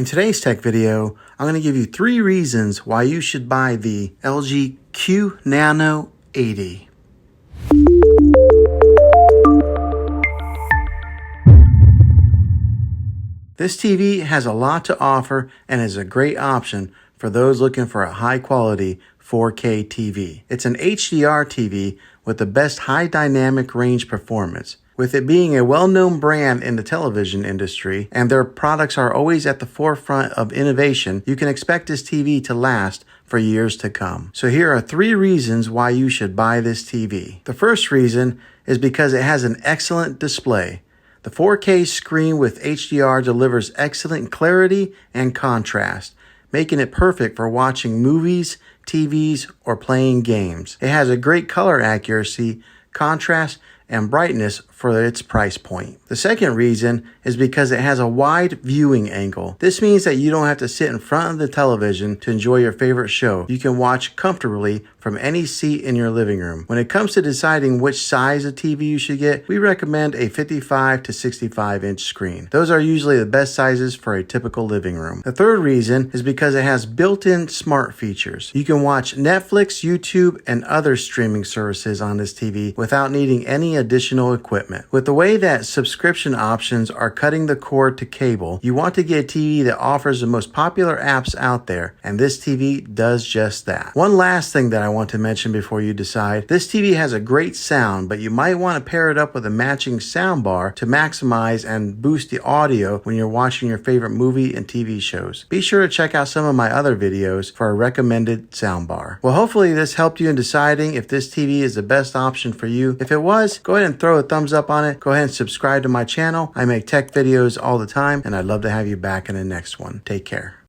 In today's tech video, I'm going to give you 3 reasons why you should buy the LG QNANO 80. This TV has a lot to offer and is a great option for those looking for a high-quality 4K TV. It's an HDR TV with the best high dynamic range performance. With it being a well-known brand in the television industry and their products are always at the forefront of innovation, you can expect this TV to last for years to come. So here are 3 reasons why you should buy this TV. The first reason is because it has an excellent display. The 4K screen with HDR delivers excellent clarity and contrast, making it perfect for watching movies, TVs, or playing games. It has a great color accuracy, contrast, and brightness for its price point. The second reason is because it has a wide viewing angle. This means that you don't have to sit in front of the television to enjoy your favorite show. You can watch comfortably from any seat in your living room. When it comes to deciding which size of TV you should get, we recommend a 55 to 65 inch screen. Those are usually the best sizes for a typical living room. The third reason is because it has built-in smart features. You can watch Netflix, YouTube, and other streaming services on this TV without needing any additional equipment. With the way that subscription options are cutting the cord to cable, you want to get a TV that offers the most popular apps out there, and this TV does just that. One last thing that I want to mention before you decide, this TV has a great sound, but you might want to pair it up with a matching sound bar to maximize and boost the audio when you're watching your favorite movie and TV shows. Be sure to check out some of my other videos for a recommended sound bar. Well, hopefully this helped you in deciding if this TV is the best option for you. If it was, go ahead and throw a thumbs up on it. Go ahead and subscribe to my channel. I make tech videos all the time, and I'd love to have you back in the next one. Take care.